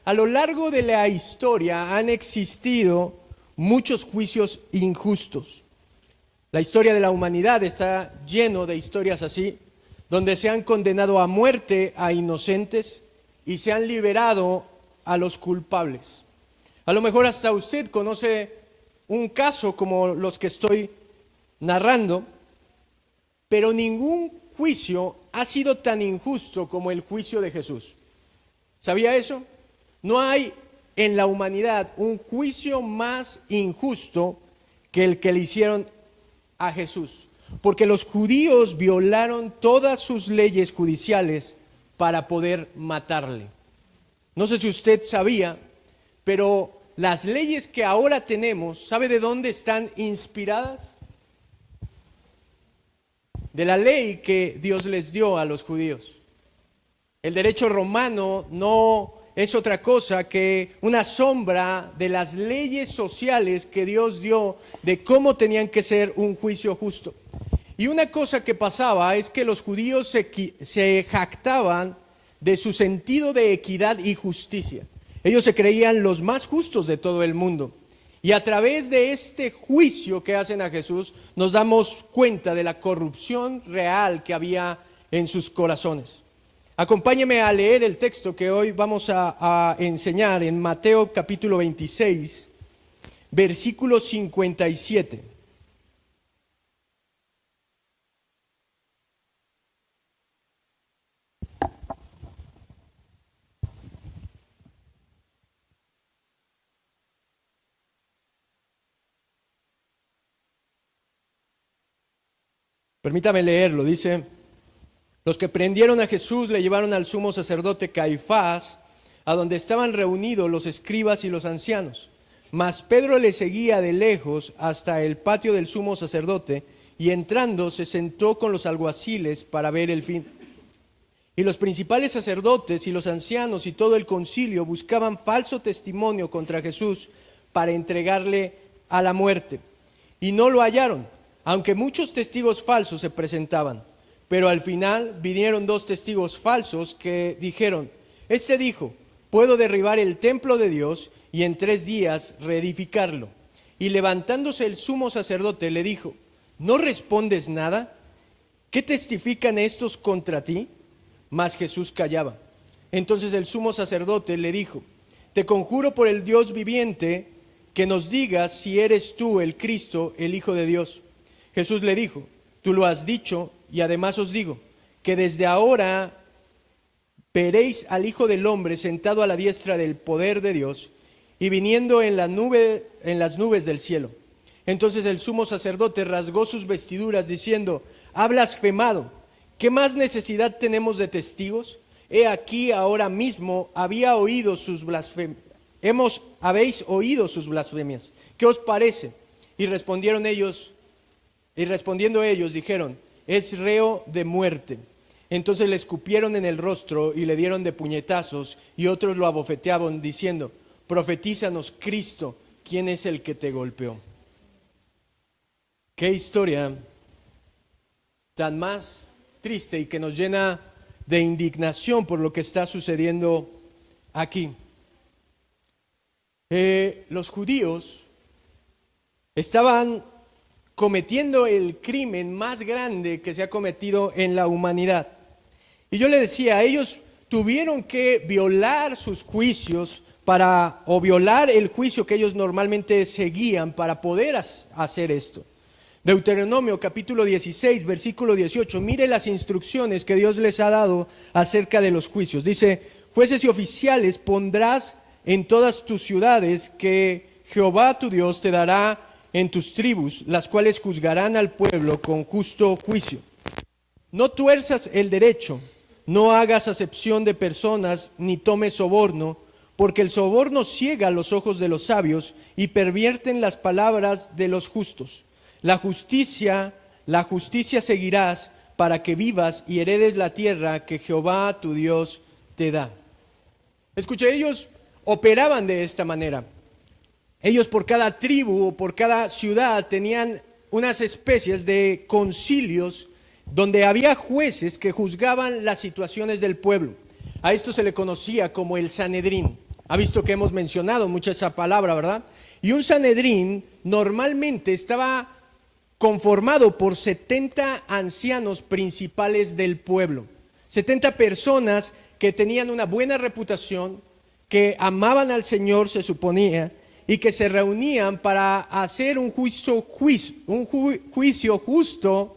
A lo largo de la historia han existido muchos juicios injustos. La historia de la humanidad está lleno de historias así, donde se han condenado a muerte a inocentes y se han liberado a los culpables. A lo mejor hasta usted conoce un caso como los que estoy narrando, pero ningún juicio ha sido tan injusto como el juicio de Jesús. ¿Sabía eso? No hay en la humanidad un juicio más injusto que el que le hicieron a Jesús, porque los judíos violaron todas sus leyes judiciales para poder matarle. No sé si usted sabía, pero las leyes que ahora tenemos, ¿sabe de dónde están inspiradas? De la ley que Dios les dio a los judíos. El derecho romano no es otra cosa que una sombra de las leyes sociales que Dios dio de cómo tenían que ser un juicio justo. Y una cosa que pasaba es que los judíos se jactaban de su sentido de equidad y justicia. Ellos se creían los más justos de todo el mundo. Y a través de este juicio que hacen a Jesús, nos damos cuenta de la corrupción real que había en sus corazones. Acompáñeme a leer el texto que hoy vamos a enseñar en Mateo capítulo 26, versículo 57. Permítame leerlo, dice: los que prendieron a Jesús le llevaron al sumo sacerdote Caifás, a donde estaban reunidos los escribas y los ancianos. Mas Pedro le seguía de lejos hasta el patio del sumo sacerdote, y entrando se sentó con los alguaciles para ver el fin. Y los principales sacerdotes y los ancianos y todo el concilio buscaban falso testimonio contra Jesús para entregarle a la muerte. Y no lo hallaron, aunque muchos testigos falsos se presentaban. Pero al final vinieron 2 testigos falsos que dijeron: este dijo, puedo derribar el templo de Dios y en 3 días reedificarlo. Y levantándose el sumo sacerdote le dijo: ¿no respondes nada? ¿Qué testifican estos contra ti? Mas Jesús callaba. Entonces el sumo sacerdote le dijo: te conjuro por el Dios viviente que nos digas si eres tú el Cristo, el Hijo de Dios. Jesús le dijo: tú lo has dicho, y además os digo que desde ahora veréis al Hijo del Hombre sentado a la diestra del poder de Dios y viniendo en las nubes del cielo. Entonces el sumo sacerdote rasgó sus vestiduras diciendo: ha blasfemado. ¿Qué más necesidad tenemos de testigos? He aquí ahora mismo habéis oído sus blasfemias. ¿Qué os parece? Y respondiendo ellos dijeron: es reo de muerte. Entonces le escupieron en el rostro y le dieron de puñetazos, y otros lo abofeteaban diciendo: profetízanos, Cristo, ¿quién es el que te golpeó? Qué historia tan más triste y que nos llena de indignación por lo que está sucediendo aquí. Los judíos estaban cometiendo el crimen más grande que se ha cometido en la humanidad. Y yo le decía, ellos tuvieron que violar sus juicios o violar el juicio que ellos normalmente seguían para poder hacer esto. Deuteronomio capítulo 16, versículo 18, mire las instrucciones que Dios les ha dado acerca de los juicios. Dice: jueces y oficiales pondrás en todas tus ciudades que Jehová tu Dios te dará en tus tribus, las cuales juzgarán al pueblo con justo juicio. No tuerzas el derecho, no hagas acepción de personas, ni tomes soborno, porque el soborno ciega los ojos de los sabios y pervierten las palabras de los justos. La justicia seguirás para que vivas y heredes la tierra que Jehová tu Dios te da. Escuche, ellos operaban de esta manera. Ellos por cada tribu o por cada ciudad tenían unas especies de concilios donde había jueces que juzgaban las situaciones del pueblo. A esto se le conocía como el Sanedrín. Ha visto que hemos mencionado mucho esa palabra, ¿verdad? Y un Sanedrín normalmente estaba conformado por 70 ancianos principales del pueblo. 70 personas que tenían una buena reputación, que amaban al Señor, se suponía, y que se reunían para hacer un juicio justo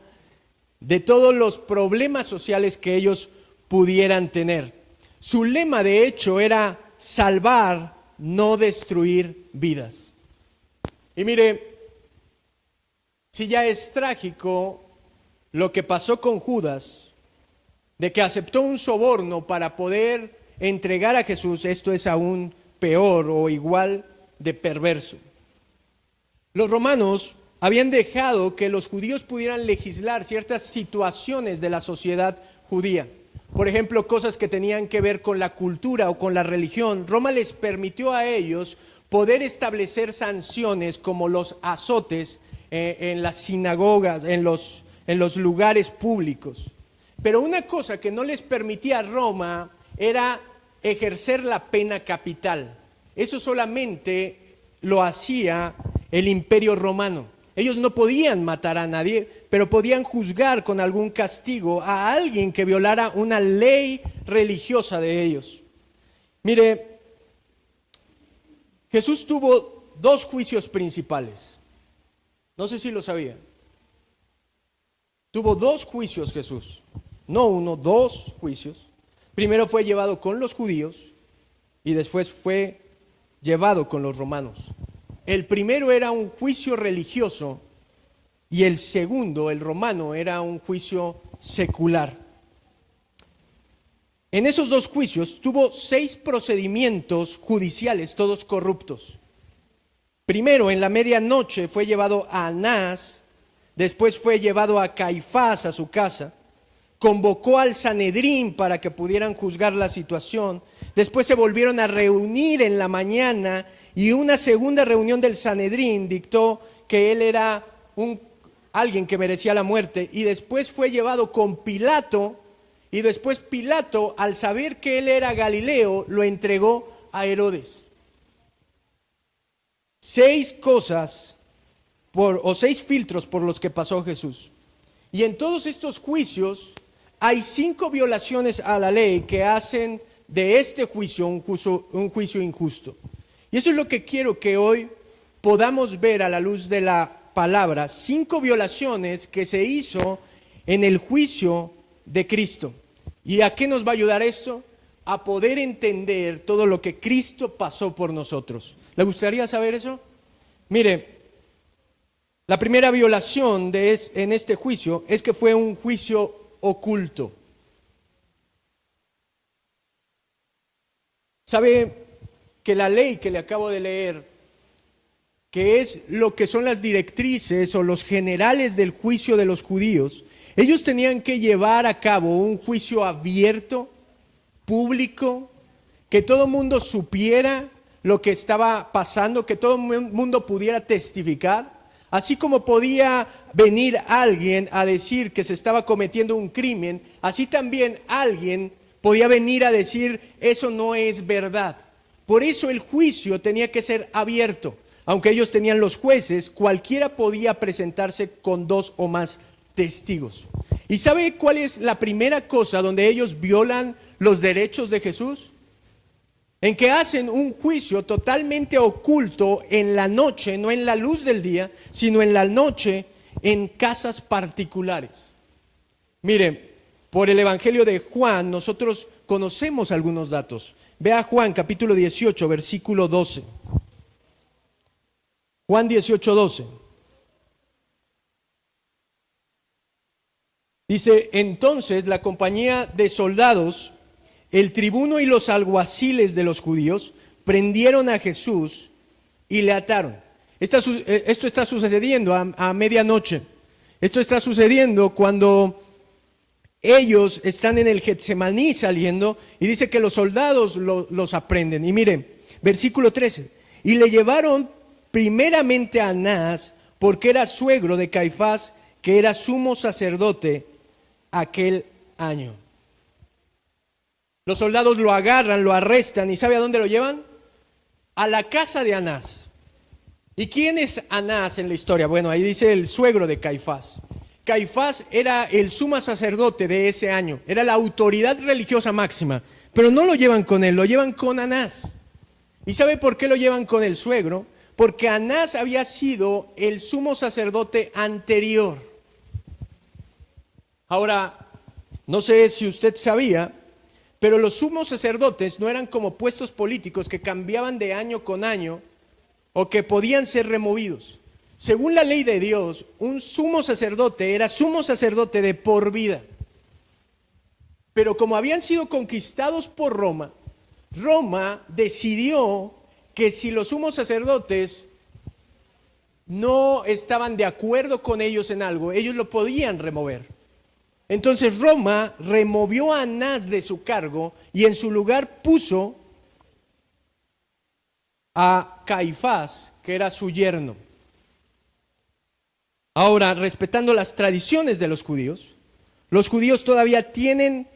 de todos los problemas sociales que ellos pudieran tener. Su lema, de hecho, era salvar, no destruir vidas. Y mire, si ya es trágico lo que pasó con Judas, de que aceptó un soborno para poder entregar a Jesús, esto es aún peor o igual de perverso. Los romanos habían dejado que los judíos pudieran legislar ciertas situaciones de la sociedad judía. Por ejemplo, cosas que tenían que ver con la cultura o con la religión. Roma les permitió a ellos poder establecer sanciones como los azotes en las sinagogas, en los lugares públicos. Pero una cosa que no les permitía a Roma era ejercer la pena capital. Eso solamente lo hacía el Imperio Romano. Ellos no podían matar a nadie, pero podían juzgar con algún castigo a alguien que violara una ley religiosa de ellos. Mire, Jesús tuvo 2 juicios principales. No sé si lo sabía. Tuvo 2 juicios Jesús. No 1, 2 juicios. Primero fue llevado con los judíos y después fue llevado con los romanos. El primero era un juicio religioso y el segundo, el romano, era un juicio secular. En esos 2 juicios tuvo 6 procedimientos judiciales, todos corruptos. Primero, en la medianoche fue llevado a Anás, después fue llevado a Caifás a su casa, convocó al Sanedrín para que pudieran juzgar la situación, después se volvieron a reunir en la mañana y una segunda reunión del Sanedrín dictó que él era alguien que merecía la muerte, y después fue llevado con Pilato, y después Pilato, al saber que él era Galileo, lo entregó a Herodes. 6 cosas o 6 filtros por los que pasó Jesús. Y en todos estos juicios hay 5 violaciones a la ley que hacen de este juicio un juicio injusto. Y eso es lo que quiero que hoy podamos ver a la luz de la palabra, 5 violaciones que se hizo en el juicio de Cristo. ¿Y a qué nos va a ayudar esto? A poder entender todo lo que Cristo pasó por nosotros. ¿Le gustaría saber eso? Mire, la primera violación en este juicio es que fue un juicio oculto. ¿Sabe que la ley que le acabo de leer, que es lo que son las directrices o los generales del juicio de los judíos, ellos tenían que llevar a cabo un juicio abierto, público, que todo el mundo supiera lo que estaba pasando, que todo el mundo pudiera testificar? Así como podía venir alguien a decir que se estaba cometiendo un crimen, así también alguien podía venir a decir eso no es verdad. Por eso el juicio tenía que ser abierto. Aunque ellos tenían los jueces, cualquiera podía presentarse con 2 o más testigos. ¿Y sabe cuál es la primera cosa donde ellos violan los derechos de Jesús? En que hacen un juicio totalmente oculto en la noche, no en la luz del día, sino en la noche, en casas particulares. Mire, por el Evangelio de Juan nosotros conocemos algunos datos. Vea Juan capítulo 18, versículo 12. Juan 18, 12. Dice, entonces la compañía de soldados, el tribuno y los alguaciles de los judíos prendieron a Jesús y le ataron. Esto está sucediendo a medianoche. Esto está sucediendo cuando ellos están en el Getsemaní saliendo y dice que los soldados los aprenden. Y miren, versículo 13. Y le llevaron primeramente a Anás porque era suegro de Caifás, que era sumo sacerdote aquel año. Los soldados lo agarran, lo arrestan y ¿sabe a dónde lo llevan? a la casa de Anás. ¿Y quién es Anás en la historia? Bueno, ahí dice el suegro de Caifás. Caifás era el sumo sacerdote de ese año, era la autoridad religiosa máxima, pero no lo llevan con él, lo llevan con Anás. ¿Y sabe por qué lo llevan con el suegro? Porque Anás había sido el sumo sacerdote anterior. Ahora, no sé si usted sabía, pero los sumos sacerdotes no eran como puestos políticos que cambiaban de año con año o que podían ser removidos. Según la ley de Dios, un sumo sacerdote era sumo sacerdote de por vida. Pero como habían sido conquistados por Roma, Roma decidió que si los sumos sacerdotes no estaban de acuerdo con ellos en algo, ellos lo podían remover. Entonces Roma removió a Anás de su cargo y en su lugar puso a Caifás, que era su yerno. Ahora, respetando las tradiciones de los judíos todavía tienen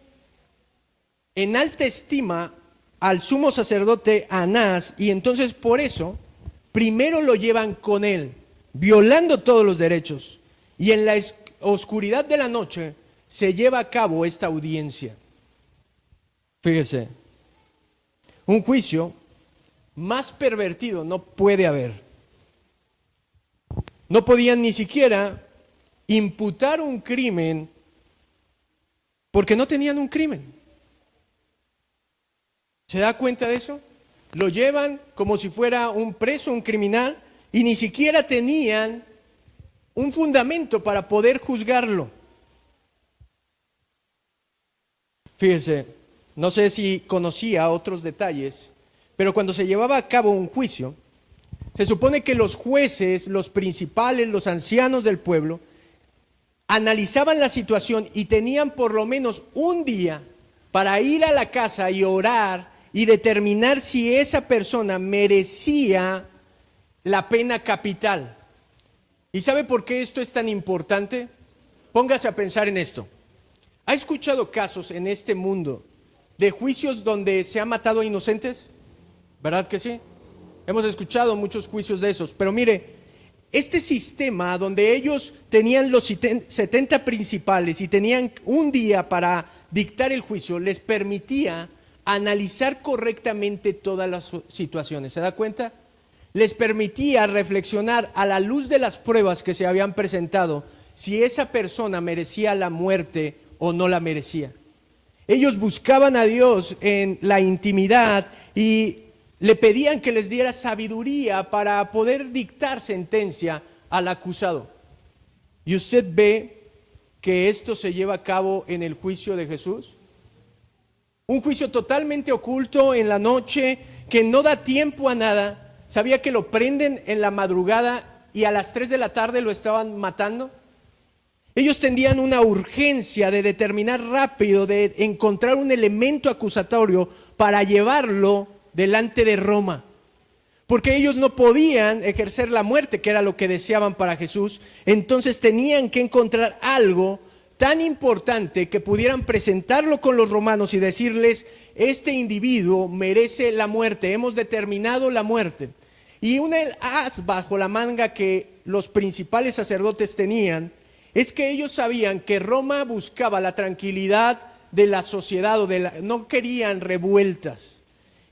en alta estima al sumo sacerdote Anás, y entonces por eso primero lo llevan con él, violando todos los derechos, y en la oscuridad de la noche se lleva a cabo esta audiencia. Fíjese, un juicio más pervertido no puede haber. No podían ni siquiera imputar un crimen porque no tenían un crimen. ¿Se da cuenta de eso? Lo llevan como si fuera un preso, un criminal, y ni siquiera tenían un fundamento para poder juzgarlo. Fíjese, no sé si conocía otros detalles, pero cuando se llevaba a cabo un juicio, se supone que los jueces, los principales, los ancianos del pueblo, analizaban la situación y tenían por lo menos un día para ir a la casa y orar y determinar si esa persona merecía la pena capital. ¿Y sabe por qué esto es tan importante? Póngase a pensar en esto. ¿Ha escuchado casos en este mundo de juicios donde se ha matado a inocentes? ¿Verdad que sí? Hemos escuchado muchos juicios de esos, pero mire, este sistema donde ellos tenían los 70 principales y tenían un día para dictar el juicio, les permitía analizar correctamente todas las situaciones. ¿Se da cuenta? Les permitía reflexionar a la luz de las pruebas que se habían presentado si esa persona merecía la muerte o no la merecía. Ellos buscaban a Dios en la intimidad y le pedían que les diera sabiduría para poder dictar sentencia al acusado. Y usted ve que esto se lleva a cabo en el juicio de Jesús. Un juicio totalmente oculto en la noche, que no da tiempo a nada. ¿Sabía que lo prenden en la madrugada y a las 3 de la tarde lo estaban matando? Ellos tenían una urgencia de determinar rápido, de encontrar un elemento acusatorio para llevarlo delante de Roma, porque ellos no podían ejercer la muerte, que era lo que deseaban para Jesús. Entonces tenían que encontrar algo tan importante que pudieran presentarlo con los romanos y decirles: este individuo merece la muerte, hemos determinado la muerte. Y un as bajo la manga que los principales sacerdotes tenían es que ellos sabían que Roma buscaba la tranquilidad de la sociedad, no querían revueltas.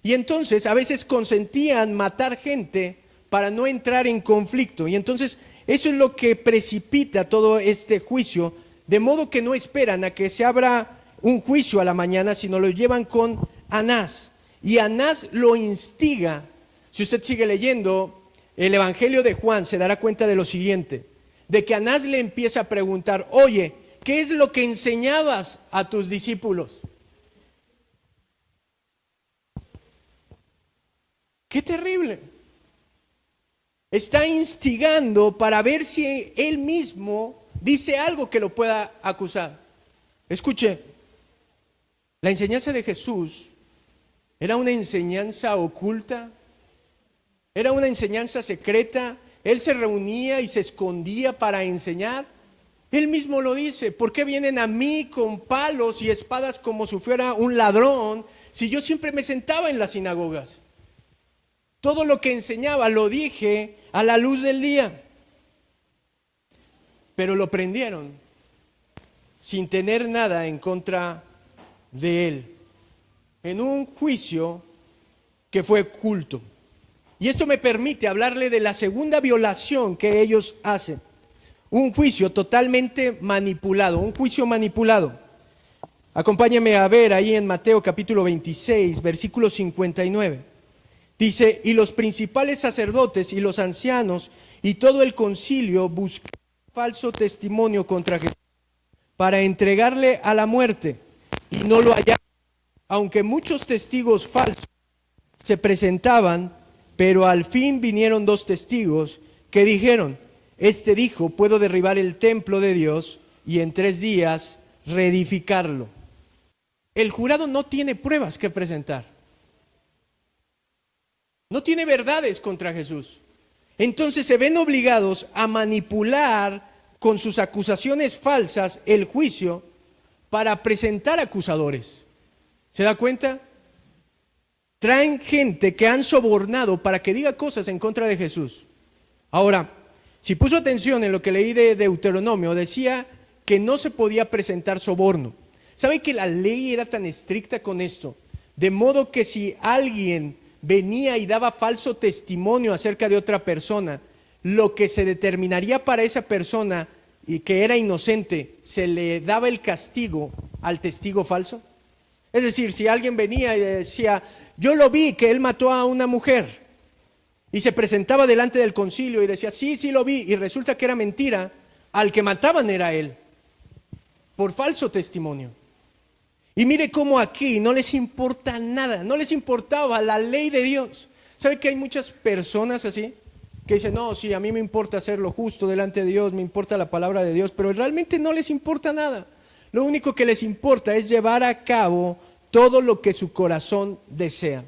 Y entonces a veces consentían matar gente para no entrar en conflicto. Y entonces eso es lo que precipita todo este juicio, de modo que no esperan a que se abra un juicio a la mañana, sino lo llevan con Anás. Y Anás lo instiga. Si usted sigue leyendo el Evangelio de Juan, se dará cuenta de lo siguiente, de que Anás le empieza a preguntar: oye, ¿qué es lo que enseñabas a tus discípulos? ¡Qué terrible! Está instigando para ver si él mismo dice algo que lo pueda acusar. Escuche, la enseñanza de Jesús era una enseñanza oculta, era una enseñanza secreta. Él se reunía y se escondía para enseñar. Él mismo lo dice: ¿por qué vienen a mí con palos y espadas como si fuera un ladrón, si yo siempre me sentaba en las sinagogas? Todo lo que enseñaba lo dije a la luz del día. Pero lo prendieron sin tener nada en contra de él, en un juicio que fue oculto. Y esto me permite hablarle de la segunda violación que ellos hacen. Un juicio totalmente manipulado, un juicio manipulado. Acompáñame a ver ahí en Mateo capítulo 26, versículo 59. Dice, y los principales sacerdotes y los ancianos y todo el concilio buscaron falso testimonio contra Jesús para entregarle a la muerte, y no lo hallaron, aunque muchos testigos falsos se presentaban, pero al fin vinieron 2 testigos que dijeron, este dijo, puedo derribar el templo de Dios y en 3 días reedificarlo. El jurado no tiene pruebas que presentar. No tiene verdades contra Jesús. Entonces se ven obligados a manipular con sus acusaciones falsas el juicio para presentar acusadores. ¿Se da cuenta? Traen gente que han sobornado para que diga cosas en contra de Jesús. Ahora, si puso atención en lo que leí de Deuteronomio, decía que no se podía presentar soborno. ¿Sabe que la ley era tan estricta con esto? De modo que si alguien venía y daba falso testimonio acerca de otra persona, lo que se determinaría para esa persona y que era inocente, se le daba el castigo al testigo falso. Es decir, si alguien venía y decía, yo lo vi que él mató a una mujer, y se presentaba delante del concilio y decía, sí, sí lo vi, y resulta que era mentira, al que mataban era él, por falso testimonio. Y mire cómo aquí no les importa nada, no les importaba la ley de Dios. ¿Sabe que hay muchas personas así? Que dicen, no, sí, a mí me importa hacer lo justo delante de Dios, me importa la palabra de Dios, pero realmente no les importa nada. Lo único que les importa es llevar a cabo todo lo que su corazón desea.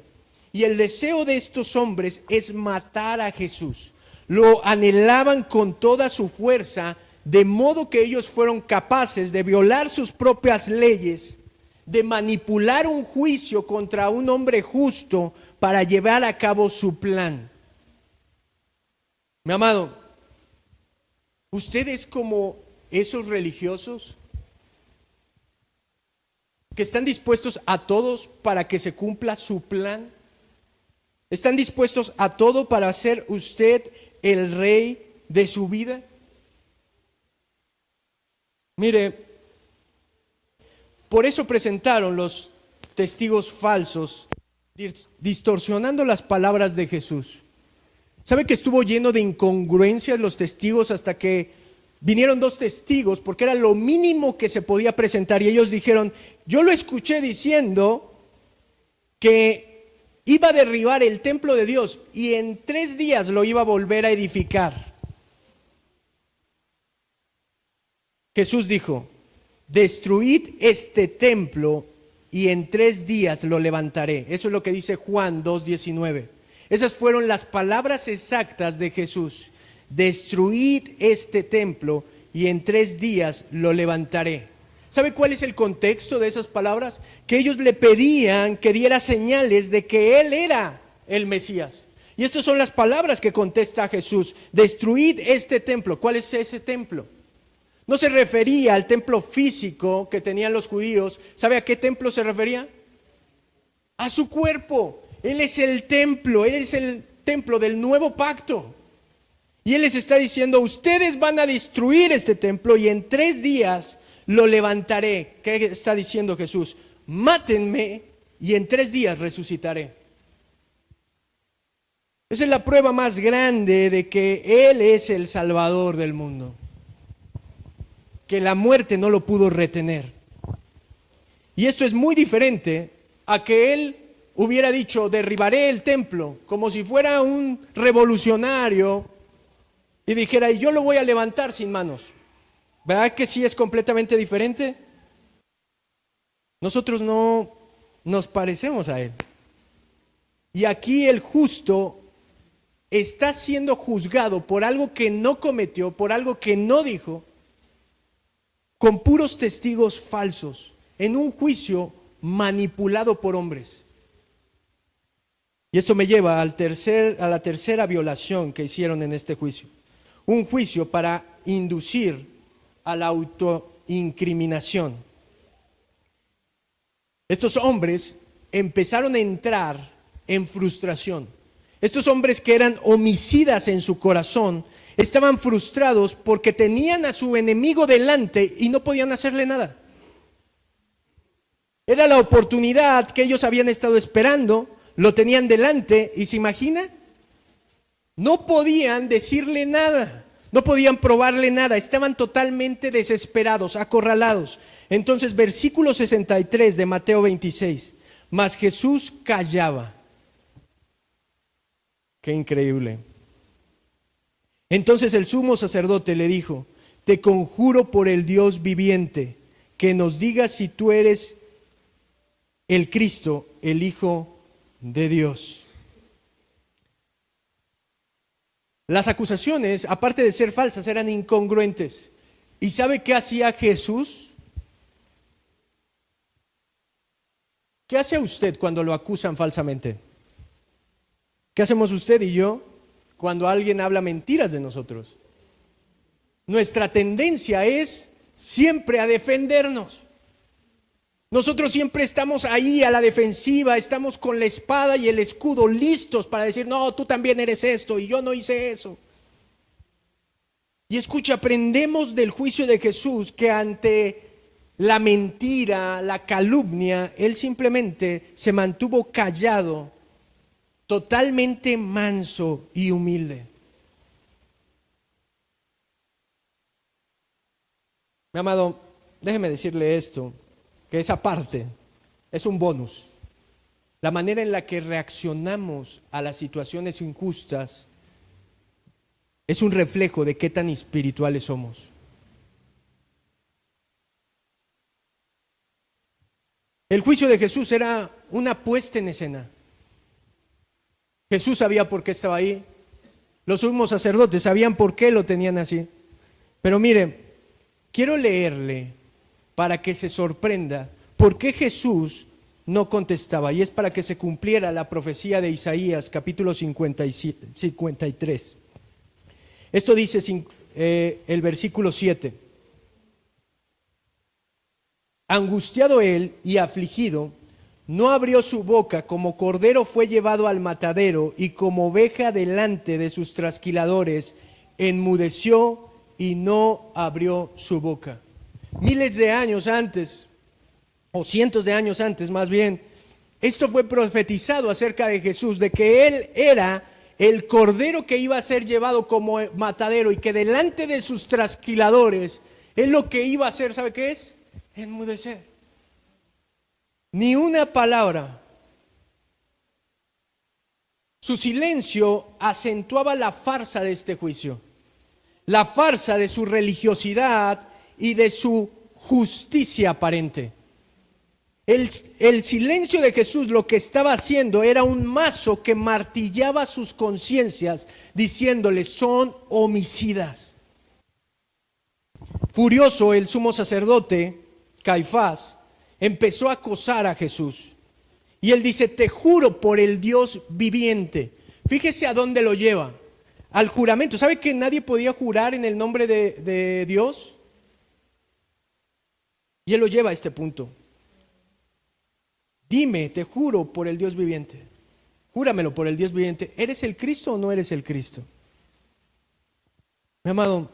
Y el deseo de estos hombres es matar a Jesús. Lo anhelaban con toda su fuerza, de modo que ellos fueron capaces de violar sus propias leyes, de manipular un juicio contra un hombre justo para llevar a cabo su plan. Mi amado, ¿usted es como esos religiosos que están dispuestos a todos para que se cumpla su plan? ¿Están dispuestos a todo para ser usted el rey de su vida? Mire, por eso presentaron los testigos falsos, distorsionando las palabras de Jesús. ¿Sabe que estuvo lleno de incongruencias los testigos hasta que vinieron 2 testigos? Porque era lo mínimo que se podía presentar. Y ellos dijeron, yo lo escuché diciendo que iba a derribar el templo de Dios y en 3 días lo iba a volver a edificar. Jesús dijo, destruid este templo y en 3 días lo levantaré. Eso es lo que dice Juan 2:19. Esas fueron las palabras exactas de Jesús. Destruid este templo y en 3 días lo levantaré. ¿Sabe cuál es el contexto de esas palabras? Que ellos le pedían que diera señales de que Él era el Mesías. Y estas son las palabras que contesta Jesús. Destruid este templo. ¿Cuál es ese templo? No se refería al templo físico que tenían los judíos. ¿Sabe a qué templo se refería? A su cuerpo. Él es el templo, Él es el templo del nuevo pacto. Y Él les está diciendo, ustedes van a destruir este templo y en 3 días lo levantaré. ¿Qué está diciendo Jesús? Mátenme y en 3 días resucitaré. Esa es la prueba más grande de que Él es el Salvador del mundo. Que la muerte no lo pudo retener. Y esto es muy diferente a que Él hubiera dicho, derribaré el templo, como si fuera un revolucionario y dijera, y yo lo voy a levantar sin manos. ¿Verdad que sí es completamente diferente? Nosotros no nos parecemos a Él. Y aquí el justo está siendo juzgado por algo que no cometió, por algo que no dijo, con puros testigos falsos, en un juicio manipulado por hombres. Y esto me lleva a la tercera violación que hicieron en este juicio. Un juicio para inducir a la autoincriminación. Estos hombres empezaron a entrar en frustración. Estos hombres que eran homicidas en su corazón estaban frustrados porque tenían a su enemigo delante y no podían hacerle nada. Era la oportunidad que ellos habían estado esperando, lo tenían delante y ¿se imagina? No podían decirle nada, no podían probarle nada, estaban totalmente desesperados, acorralados. Entonces, versículo 63 de Mateo 26, mas Jesús callaba. Qué increíble. Entonces el sumo sacerdote le dijo, te conjuro por el Dios viviente, que nos digas si tú eres el Cristo, el Hijo de Dios. Las acusaciones, aparte de ser falsas, eran incongruentes. ¿Y sabe qué hacía Jesús? ¿Qué hace usted cuando lo acusan falsamente? ¿Qué hacemos usted y yo cuando alguien habla mentiras de nosotros? Nuestra tendencia es siempre a defendernos. Nosotros siempre estamos ahí a la defensiva, estamos con la espada y el escudo listos para decir, no, tú también eres esto y yo no hice eso. Y escucha, aprendemos del juicio de Jesús que ante la mentira, la calumnia, Él simplemente se mantuvo callado, totalmente manso y humilde. Mi amado, déjeme decirle esto, que esa parte es un bonus. La manera en la que reaccionamos a las situaciones injustas es un reflejo de qué tan espirituales somos. El juicio de Jesús era una puesta en escena. Jesús sabía por qué estaba ahí. Los sumos sacerdotes sabían por qué lo tenían así. Pero mire, quiero leerle para que se sorprenda por qué Jesús no contestaba. Y es para que se cumpliera la profecía de Isaías, capítulo 53. Esto dice el versículo 7. Angustiado él y afligido, no abrió su boca, como cordero fue llevado al matadero, y como oveja delante de sus trasquiladores, enmudeció y no abrió su boca. Miles de años antes, o cientos de años antes más bien, esto fue profetizado acerca de Jesús, de que Él era el cordero que iba a ser llevado como matadero y que delante de sus trasquiladores, Él lo que iba a hacer, ¿sabe qué es? Enmudecer. Ni una palabra. Su silencio acentuaba la farsa de este juicio, la farsa de su religiosidad y de su justicia aparente. El silencio de Jesús lo que estaba haciendo era un mazo que martillaba sus conciencias, diciéndoles, son homicidas. Furioso, el sumo sacerdote, Caifás, empezó a acosar a Jesús. Y él dice, te juro por el Dios viviente. Fíjese a dónde lo lleva. Al juramento. ¿Sabe que nadie podía jurar en el nombre de Dios? Y él lo lleva a este punto. Dime, te juro por el Dios viviente. Júramelo por el Dios viviente. ¿Eres el Cristo o no eres el Cristo? Mi amado,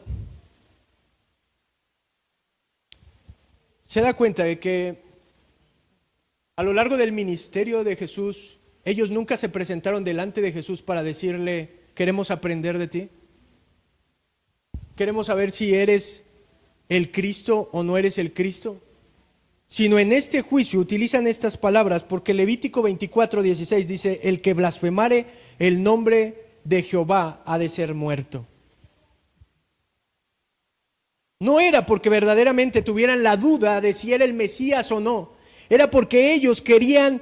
se da cuenta de que a lo largo del ministerio de Jesús, ellos nunca se presentaron delante de Jesús para decirle, queremos aprender de ti. Queremos saber si eres el Cristo o no eres el Cristo. Sino en este juicio utilizan estas palabras porque Levítico 24:16 dice, el que blasfemare el nombre de Jehová ha de ser muerto. No era porque verdaderamente tuvieran la duda de si era el Mesías o no. Era porque ellos querían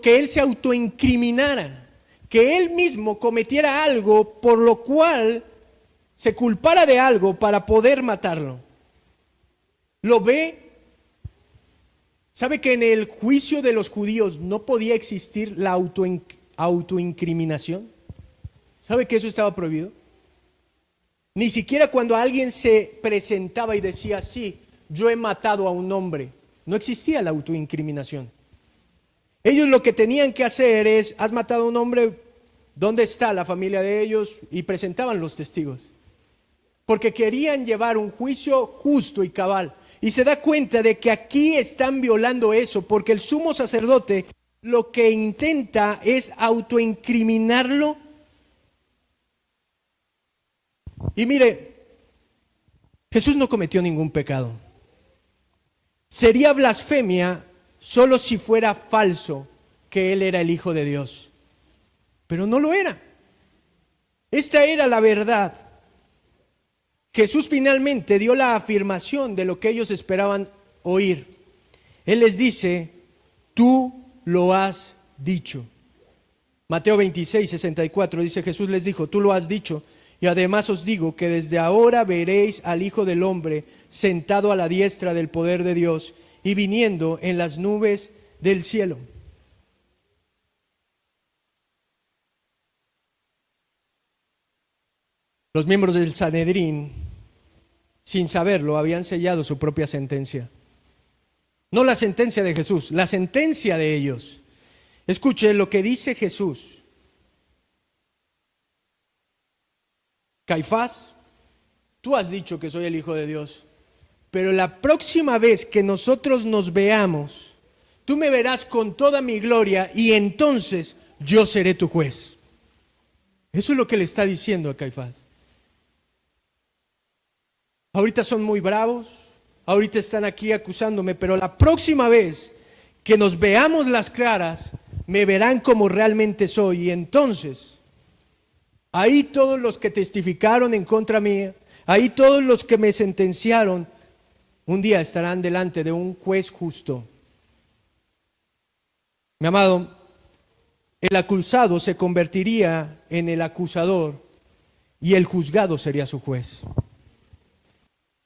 que él se autoincriminara, que él mismo cometiera algo por lo cual se culpara de algo para poder matarlo. ¿Lo ve? ¿Sabe que en el juicio de los judíos no podía existir la autoincriminación? ¿Sabe que eso estaba prohibido? Ni siquiera cuando alguien se presentaba y decía, sí, yo he matado a un hombre, no existía la autoincriminación. Ellos lo que tenían que hacer es, has matado a un hombre, ¿dónde está la familia de ellos? Y presentaban los testigos. Porque querían llevar un juicio justo y cabal. Y se da cuenta de que aquí están violando eso, porque el sumo sacerdote lo que intenta es autoincriminarlo. Y mire, Jesús no cometió ningún pecado. Sería blasfemia solo si fuera falso que Él era el Hijo de Dios. Pero no lo era. Esta era la verdad. Jesús finalmente dio la afirmación de lo que ellos esperaban oír. Él les dice, tú lo has dicho. Mateo 26, 64 dice, Jesús les dijo, tú lo has dicho. Y además os digo que desde ahora veréis al Hijo del Hombre sentado a la diestra del poder de Dios y viniendo en las nubes del cielo. Los miembros del Sanedrín, sin saberlo, habían sellado su propia sentencia. No la sentencia de Jesús, la sentencia de ellos. Escuche lo que dice Jesús. Caifás, tú has dicho que soy el Hijo de Dios, pero la próxima vez que nosotros nos veamos, tú me verás con toda mi gloria y entonces yo seré tu juez. Eso es lo que le está diciendo a Caifás. Ahorita son muy bravos, ahorita están aquí acusándome, pero la próxima vez que nos veamos las claras, me verán como realmente soy y entonces ahí todos los que testificaron en contra mía, ahí todos los que me sentenciaron, un día estarán delante de un juez justo. Mi amado, el acusado se convertiría en el acusador y el juzgado sería su juez.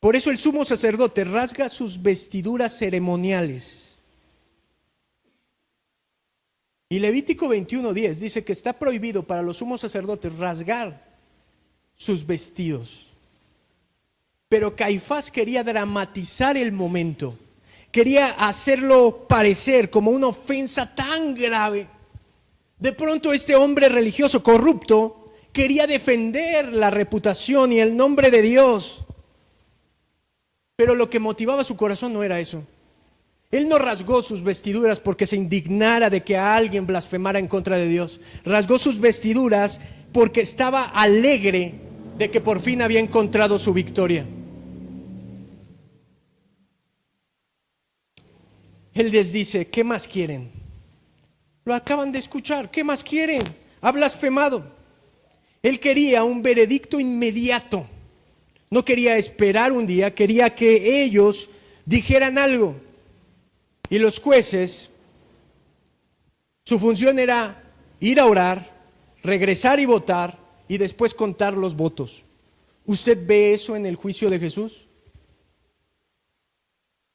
Por eso el sumo sacerdote rasga sus vestiduras ceremoniales. Y Levítico 21:10 dice que está prohibido para los sumos sacerdotes rasgar sus vestidos. Pero Caifás quería dramatizar el momento, quería hacerlo parecer como una ofensa tan grave. De pronto este hombre religioso corrupto quería defender la reputación y el nombre de Dios. Pero lo que motivaba su corazón no era eso. Él no rasgó sus vestiduras porque se indignara de que a alguien blasfemara en contra de Dios. Rasgó sus vestiduras porque estaba alegre de que por fin había encontrado su victoria. Él les dice, ¿qué más quieren? Lo acaban de escuchar, ¿qué más quieren? Ha blasfemado. Él quería un veredicto inmediato. No quería esperar un día, quería que ellos dijeran algo. Y los jueces, su función era ir a orar, regresar y votar y después contar los votos. ¿Usted ve eso en el juicio de Jesús?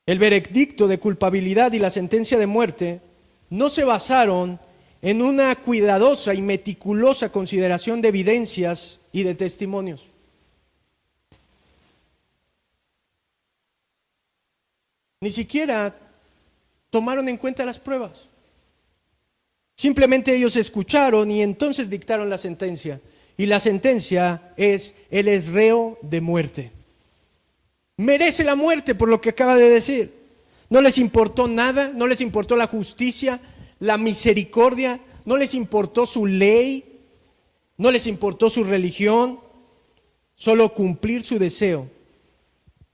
El veredicto de culpabilidad y la sentencia de muerte no se basaron en una cuidadosa y meticulosa consideración de evidencias y de testimonios. Ni siquiera tomaron en cuenta las pruebas. Simplemente ellos escucharon y entonces dictaron la sentencia. Y la sentencia es, él es reo de muerte. Merece la muerte por lo que acaba de decir. No les importó nada, no les importó la justicia, la misericordia, no les importó su ley, no les importó su religión, solo cumplir su deseo.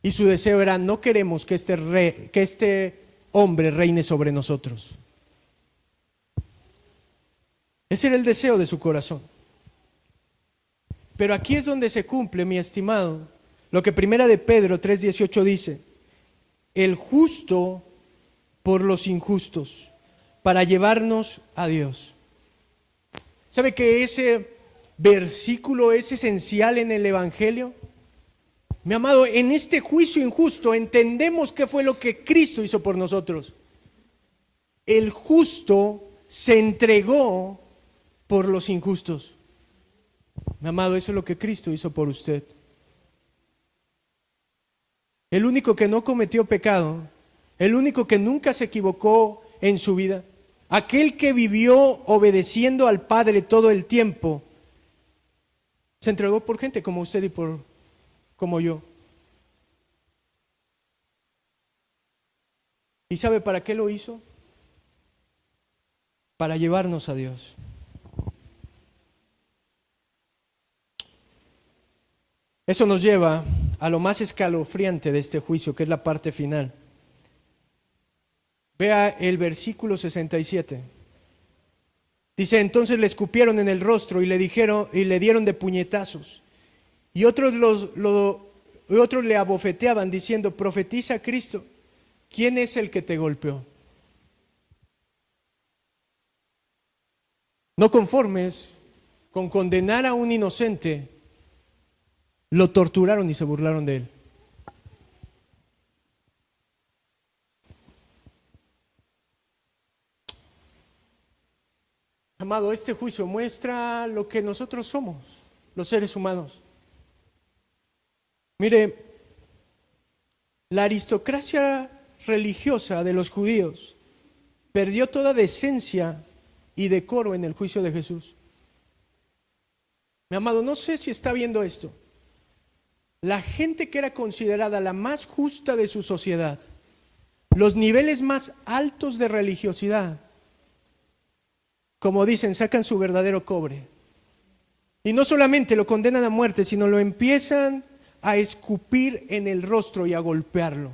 Y su deseo era, no queremos que este hombre reine sobre nosotros. Ese era el deseo de su corazón. Pero aquí es donde se cumple, mi estimado, lo que primera de Pedro 3:18 dice: el justo por los injustos, para llevarnos a Dios. ¿Sabe que ese versículo es esencial en el Evangelio? Mi amado, en este juicio injusto entendemos qué fue lo que Cristo hizo por nosotros. El justo se entregó por los injustos. Mi amado, eso es lo que Cristo hizo por usted. El único que no cometió pecado, el único que nunca se equivocó en su vida, aquel que vivió obedeciendo al Padre todo el tiempo, se entregó por gente como usted y como yo. ¿Y sabe para qué lo hizo? Para llevarnos a Dios. Eso nos lleva a lo más escalofriante de este juicio, que es la parte final. Vea el versículo 67. Dice: entonces le escupieron en el rostro y le dieron de puñetazos. Y otros le abofeteaban diciendo: profetiza Cristo, ¿quién es el que te golpeó? No conformes con condenar a un inocente, lo torturaron y se burlaron de él. Amado, este juicio muestra lo que nosotros somos, los seres humanos. Mire, la aristocracia religiosa de los judíos perdió toda decencia y decoro en el juicio de Jesús. Mi amado, no sé si está viendo esto. La gente que era considerada la más justa de su sociedad, los niveles más altos de religiosidad, como dicen, sacan su verdadero cobre. Y no solamente lo condenan a muerte, sino lo empiezan a escupir en el rostro y a golpearlo.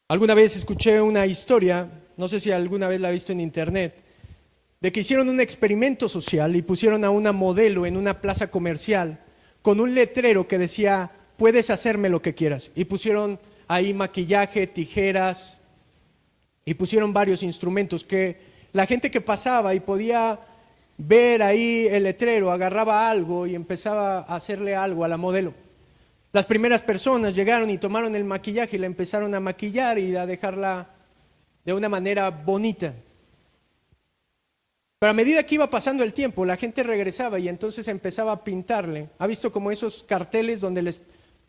Alguna vez escuché una historia, no sé si alguna vez la ha visto en internet, de que hicieron un experimento social y pusieron a una modelo en una plaza comercial con un letrero que decía: puedes hacerme lo que quieras. Y pusieron ahí maquillaje, tijeras, y pusieron varios instrumentos que la gente que pasaba y podía ver ahí el letrero agarraba algo y empezaba a hacerle algo a la modelo. Las primeras personas llegaron y tomaron el maquillaje y la empezaron a maquillar y a dejarla de una manera bonita. Pero a medida que iba pasando el tiempo, la gente regresaba y entonces empezaba a pintarle. ¿Ha visto como esos carteles donde les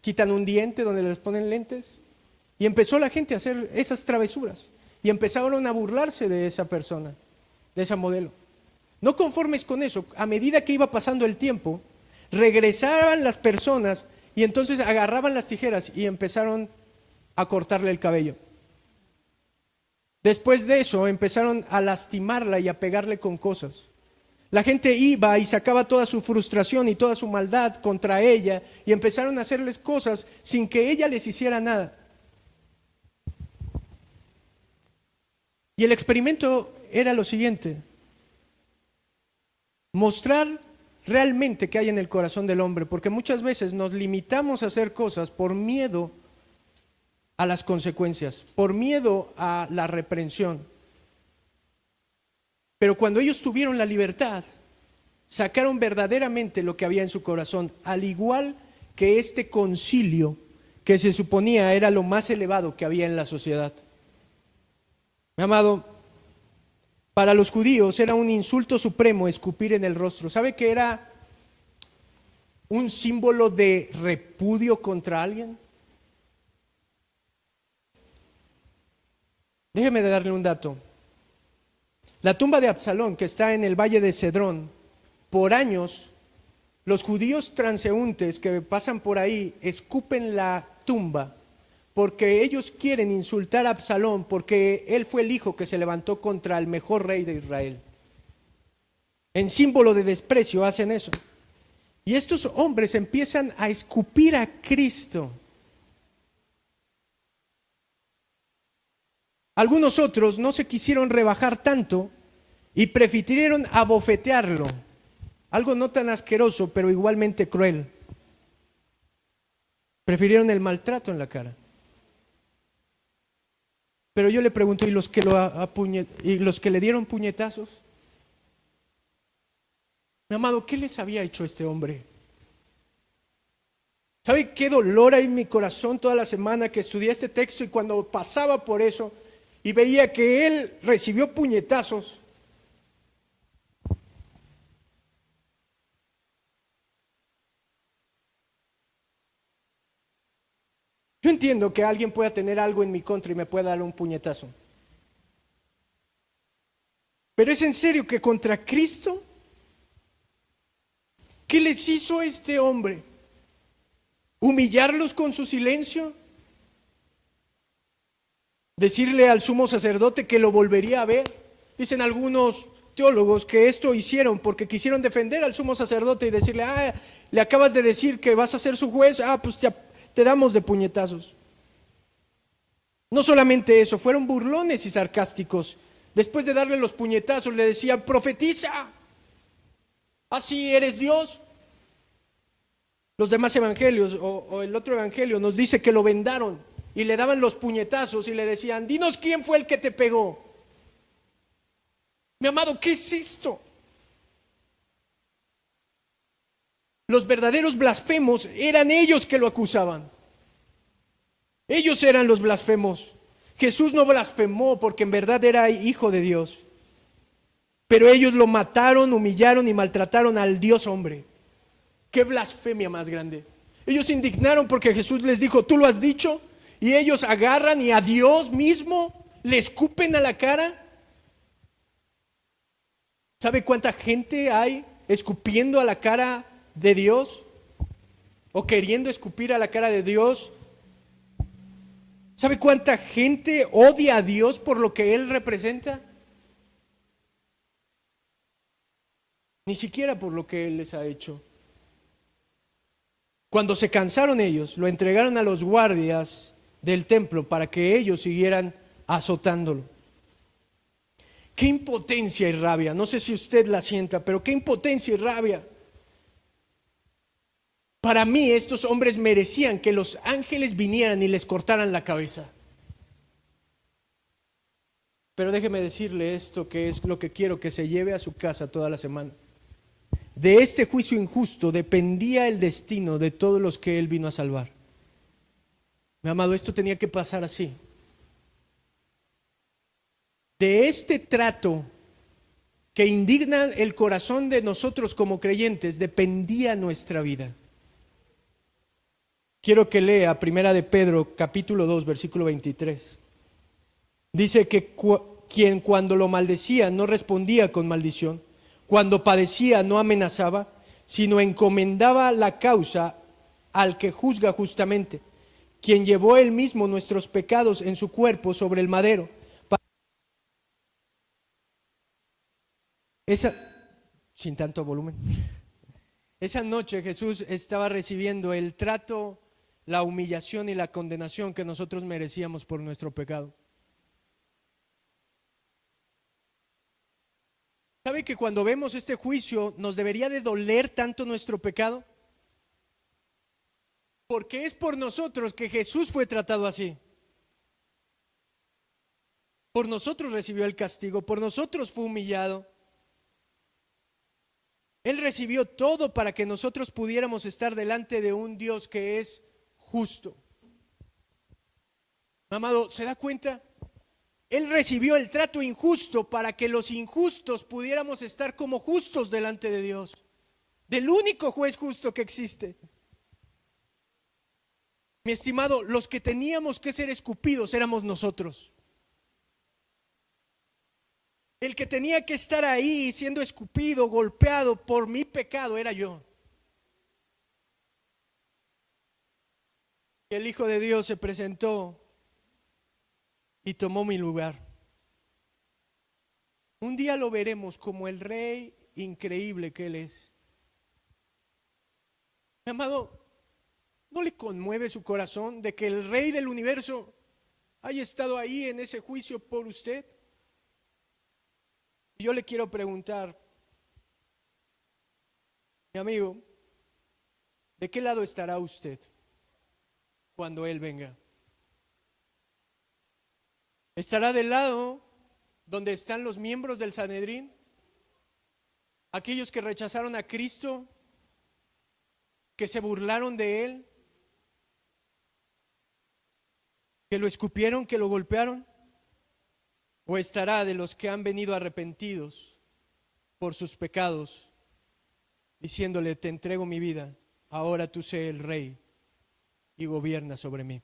quitan un diente, donde les ponen lentes? Y empezó la gente a hacer esas travesuras. Y empezaron a burlarse de esa persona, de esa modelo. No conformes con eso, a medida que iba pasando el tiempo, regresaban las personas y entonces agarraban las tijeras y empezaron a cortarle el cabello. Después de eso empezaron a lastimarla y a pegarle con cosas. La gente iba y sacaba toda su frustración y toda su maldad contra ella y empezaron a hacerles cosas sin que ella les hiciera nada. Y el experimento era lo siguiente: mostrar realmente qué hay en el corazón del hombre, porque muchas veces nos limitamos a hacer cosas por miedo a las consecuencias, por miedo a la reprensión. Pero cuando ellos tuvieron la libertad, sacaron verdaderamente lo que había en su corazón, al igual que este concilio que se suponía era lo más elevado que había en la sociedad. Mi amado, para los judíos era un insulto supremo escupir en el rostro. ¿Sabe que era un símbolo de repudio contra alguien? Déjeme de darle un dato. La tumba de Absalón, que está en el valle de Cedrón, por años, los judíos transeúntes que pasan por ahí escupen la tumba porque ellos quieren insultar a Absalón porque él fue el hijo que se levantó contra el mejor rey de Israel. En símbolo de desprecio hacen eso. Y estos hombres empiezan a escupir a Cristo. Algunos otros no se quisieron rebajar tanto y prefirieron abofetearlo. Algo no tan asqueroso, pero igualmente cruel. Prefirieron el maltrato en la cara. Pero yo le pregunto, ¿y los que le dieron puñetazos? Mi amado, ¿qué les había hecho este hombre? ¿Sabe qué dolor hay en mi corazón toda la semana que estudié este texto y cuando pasaba por eso y veía que él recibió puñetazos? Yo entiendo que alguien pueda tener algo en mi contra y me pueda dar un puñetazo. Pero es en serio que contra Cristo, ¿qué les hizo este hombre? ¿Humillarlos con su silencio? ¿Decirle al sumo sacerdote que lo volvería a ver? Dicen algunos teólogos que esto hicieron porque quisieron defender al sumo sacerdote y decirle, le acabas de decir que vas a ser su juez, pues te damos de puñetazos. No solamente eso, fueron burlones y sarcásticos. Después de darle los puñetazos le decían, profetiza, así eres Dios. Los demás evangelios o el otro evangelio nos dice que lo vendaron y le daban los puñetazos y le decían, dinos quién fue el que te pegó. Mi amado, ¿qué es esto? Los verdaderos blasfemos eran ellos que lo acusaban. Ellos eran los blasfemos. Jesús no blasfemó porque en verdad era hijo de Dios. Pero ellos lo mataron, humillaron y maltrataron al Dios hombre. ¡Qué blasfemia más grande! Ellos se indignaron porque Jesús les dijo, ¿tú lo has dicho? Y ellos agarran y a Dios mismo le escupen a la cara. ¿Sabe cuánta gente hay escupiendo a la cara de Dios? ¿O queriendo escupir a la cara de Dios? ¿Sabe cuánta gente odia a Dios por lo que Él representa? Ni siquiera por lo que Él les ha hecho. Cuando se cansaron ellos, lo entregaron a los guardias del templo para que ellos siguieran azotándolo. Qué impotencia y rabia, no sé si usted la sienta, pero qué impotencia y rabia. Para mí estos hombres merecían que los ángeles vinieran y les cortaran la cabeza. Pero déjeme decirle esto, que es lo que quiero que se lleve a su casa toda la semana. De este juicio injusto dependía el destino de todos los que Él vino a salvar. Mi amado, esto tenía que pasar así. De este trato que indigna el corazón de nosotros como creyentes dependía nuestra vida. Quiero que lea Primera de Pedro, capítulo 2, versículo 23. Dice que quien cuando lo maldecía no respondía con maldición, cuando padecía no amenazaba, sino encomendaba la causa al que juzga justamente, quien llevó él mismo nuestros pecados en su cuerpo sobre el madero. Sin tanto volumen. Esa noche Jesús estaba recibiendo el trato, la humillación y la condenación que nosotros merecíamos por nuestro pecado. ¿Sabe que cuando vemos este juicio nos debería de doler tanto nuestro pecado? Porque es por nosotros que Jesús fue tratado así. Por nosotros recibió el castigo, por nosotros fue humillado. Él recibió todo para que nosotros pudiéramos estar delante de un Dios que es justo. Amado, ¿se da cuenta? Él recibió el trato injusto para que los injustos pudiéramos estar como justos delante de Dios, del único juez justo que existe. Mi estimado, los que teníamos que ser escupidos éramos nosotros. El que tenía que estar ahí siendo escupido, golpeado por mi pecado era yo. El Hijo de Dios se presentó y tomó mi lugar. Un día lo veremos como el Rey increíble que Él es. Mi amado, ¿no le conmueve su corazón de que el Rey del universo haya estado ahí en ese juicio por usted? Y yo le quiero preguntar, mi amigo, ¿de qué lado estará usted cuando Él venga? ¿Estará del lado donde están los miembros del Sanedrín? Aquellos que rechazaron a Cristo, que se burlaron de Él, que lo escupieron, que lo golpearon. ¿O estará de los que han venido arrepentidos por sus pecados, diciéndole, te entrego mi vida, ahora tú sé el Rey y gobierna sobre mí?